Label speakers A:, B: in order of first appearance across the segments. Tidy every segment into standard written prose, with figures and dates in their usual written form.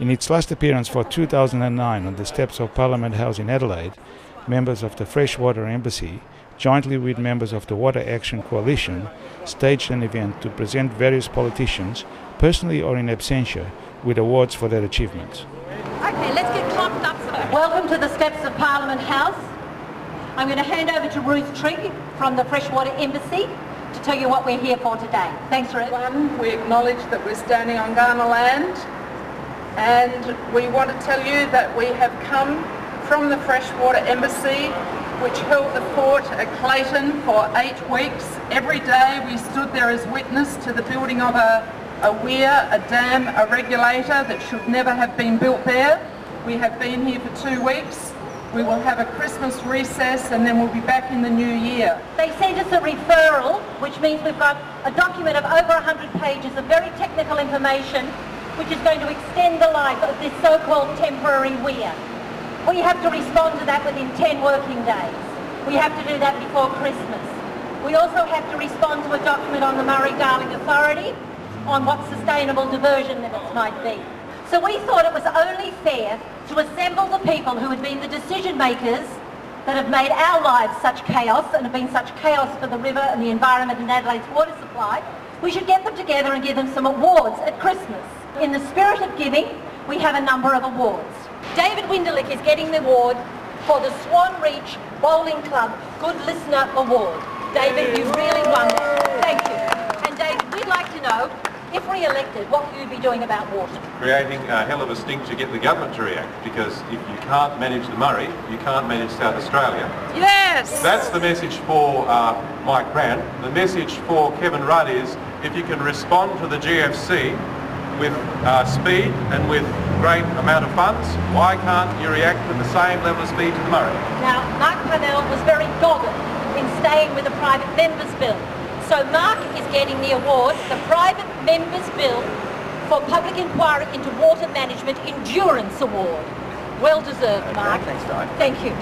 A: In its last appearance for 2009 on the steps of Parliament House in Adelaide, members of the Freshwater Embassy, jointly with members of the Water Action Coalition, staged an event to present various politicians, personally or in absentia, with awards for their achievements.
B: Okay, let's get clocked up. Welcome to the steps of Parliament House. I'm going to hand over to Ruth Trigg from the Freshwater Embassy to tell you what we're here for today. Thanks, Ruth.
C: We acknowledge that we're standing on Ghana land, and we want to tell you that we have come from the Freshwater Embassy, which held the fort at Clayton for 8 weeks. Every day we stood there as witness to the building of a weir, a dam, a regulator that should never have been built there. We have been here for 2 weeks. We will have a Christmas recess and then we'll be back in the new year.
B: They sent us a referral, which means we've got a document of over 100 pages of very technical information which is going to extend the life of this so-called temporary weir. We have to respond to that within 10 working days. We have to do that before Christmas. We also have to respond to a document on the Murray-Darling Authority on what sustainable diversion limits might be. So we thought it was only fair to assemble the people who had been the decision makers that have made our lives such chaos and have been such chaos for the river and the environment and Adelaide's water supply. We should get them together and give them some awards at Christmas. In the spirit of giving, we have a number of awards. David Winderlick is getting the award for the Swan Reach Bowling Club Good Listener Award. David, you really won that. Thank you. And David, we'd like to know, if re-elected, what will you be doing about water?
D: Creating a hell of a stink to get the government to react, because if you can't manage the Murray, you can't manage South Australia.
C: Yes!
D: That's the message for Mike Brand. The message for Kevin Rudd is, if you can respond to the GFC with speed and with great amount of funds, why can't you react with the same level of speed to the Murray?
B: Now, Mark Parnell was very dogged in staying with the private members bill. So Mark is getting the award, the Private Members Bill for Public Inquiry into Water Management Endurance Award. Well deserved, Mark.
E: Thanks, Di.
B: Thank you.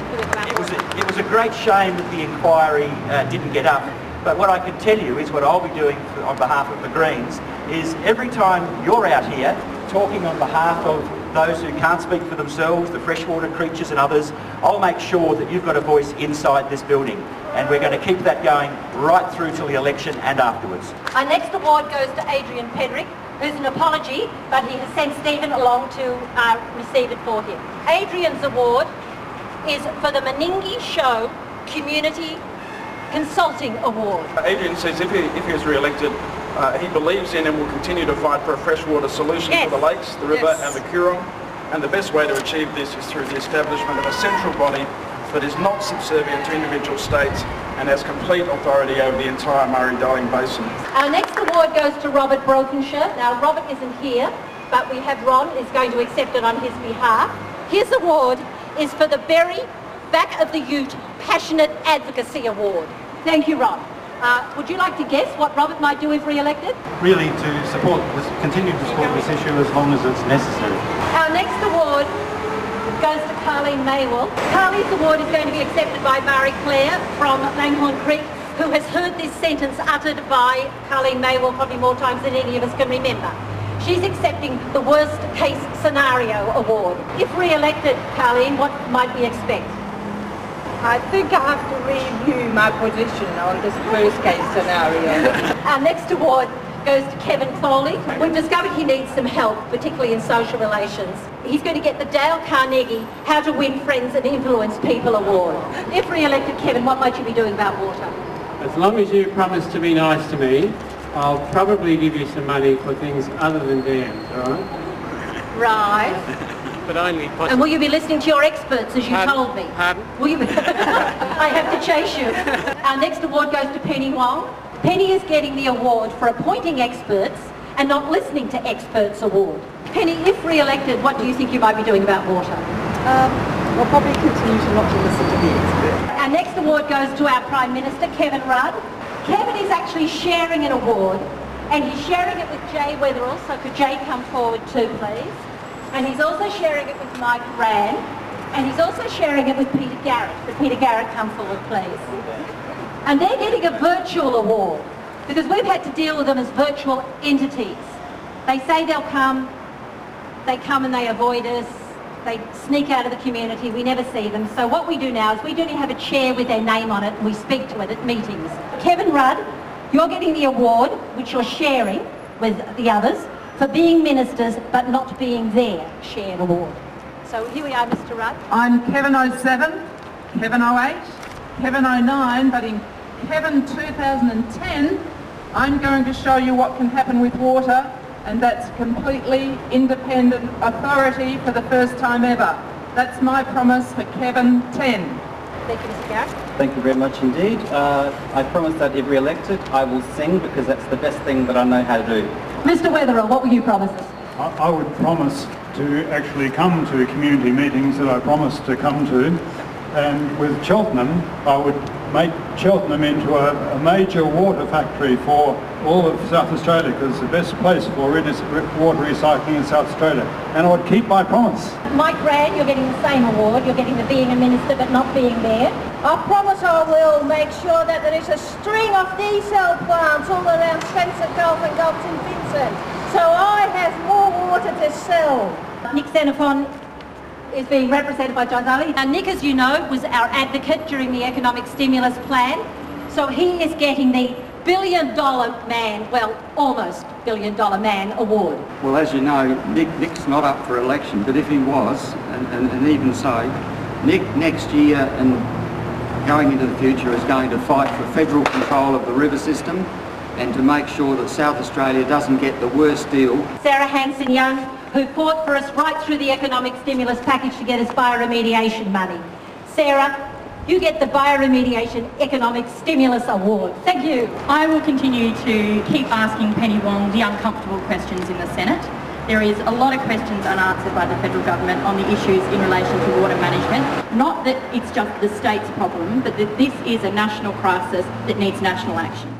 E: It was a great shame that the inquiry didn't get up. But what I can tell you is what I'll be doing on behalf of the Greens is every time you're out here talking on behalf of those who can't speak for themselves, the freshwater creatures and others, I'll make sure that you've got a voice inside this building. And we're going to keep that going right through till the election and afterwards.
B: Our next award goes to Adrian Pedrick, who's an apology, but he has sent Stephen along to receive it for him. Adrian's award is for the Meningie Show Community Consulting Award.
F: Adrian says if he is re-elected, he believes in and will continue to fight for a freshwater solution for the lakes, the river and the Coorong. And the best way to achieve this is through the establishment of a central body that is not subservient to individual states and has complete authority over the entire Murray-Darling Basin.
B: Our next award goes to Robert Brokenshire. Now, Robert isn't here, but we have Ron is going to accept it on his behalf. His award is for the very Back of the Ute Passionate Advocacy Award. Thank you, Ron. Would you like to guess what Robert might do if re-elected?
G: Really to continue to support this issue as long as it's necessary.
B: Our next award goes to Carleen Maywell. Carleen's award is going to be accepted by Marie Claire from Langhorne Creek, who has heard this sentence uttered by Carleen Maywell probably more times than any of us can remember. She's accepting the worst case scenario award. If re-elected, Carleen, what might we expect?
C: I think I have to review my position on this worst case scenario.
B: Our next award goes to Kevin Foley. We've discovered he needs some help, particularly in social relations. He's going to get the Dale Carnegie How to Win Friends and Influence People Award. If re-elected, Kevin, what might you be doing about water?
H: As long as you promise to be nice to me, I'll probably give you some money for things other than dams, all right?
B: Right.
H: But only possibly.
B: And will you be listening to your experts, as you told me?
H: Pardon?
B: Will you be? I have to chase you. Our next award goes to Penny Wong. Penny is getting the award for appointing experts and not listening to experts award. Penny, if re-elected, what do you think you might be doing about water?
C: We'll probably continue to not to listen to the experts.
B: Our next award goes to our Prime Minister, Kevin Rudd. Kevin is actually sharing an award, and he's sharing it with Jay Weatherall, so could Jay come forward too, please? And he's also sharing it with Mike Rand, and he's also sharing it with Peter Garrett. Could Peter Garrett come forward, please? And they're getting a virtual award, because we've had to deal with them as virtual entities. They say they'll come, they come and they avoid us. They sneak out of the community. We never see them. So what we do now is we do have a chair with their name on it and we speak to it at meetings. Kevin Rudd, you're getting the award, which you're sharing with the others, for being ministers but not being their shared award. So here we are, Mr. Rudd.
C: I'm Kevin 07, Kevin 08, Kevin 09, but in Kevin 2010, I'm going to show you what can happen with water, and that's completely independent authority for the first time ever. That's my promise for Kevin 10.
B: Thank you, Mr. Garrett.
G: Thank you very much indeed. I promise that if re-elected, I will sing because that's the best thing that I know how to do.
B: Mr. Wetherill, what will you promise us?
I: I would promise to actually come to community meetings that I promised to come to, and with Cheltenham, I would make Cheltenham into a major water factory for all of South Australia, because it's the best place for water recycling in South Australia, and I would keep my promise.
B: Mike Brand, you're getting the same award. You're getting the being a minister but not being there.
J: I promise I will make sure that there is a string of desal plants all around Spencer Gulf and Gulf St Vincent, so I have more water to sell.
B: Nick Xenophon is being represented by John Daly. Now, Nick, as you know, was our advocate during the economic stimulus plan, so he is getting the billion-dollar man, well, almost billion-dollar man award.
K: Well, as you know, Nick's not up for election, but if he was, and even so, Nick next year and going into the future is going to fight for federal control of the river system and to make sure that South Australia doesn't get the worst deal.
B: Sarah Hanson-Young, who fought for us right through the economic stimulus package to get us bioremediation money. Sarah, you get the Bioremediation Economic Stimulus Award. Thank you.
L: I will continue to keep asking Penny Wong the uncomfortable questions in the Senate. There is a lot of questions unanswered by the federal government on the issues in relation to water management. Not that it's just the state's problem, but that this is a national crisis that needs national action.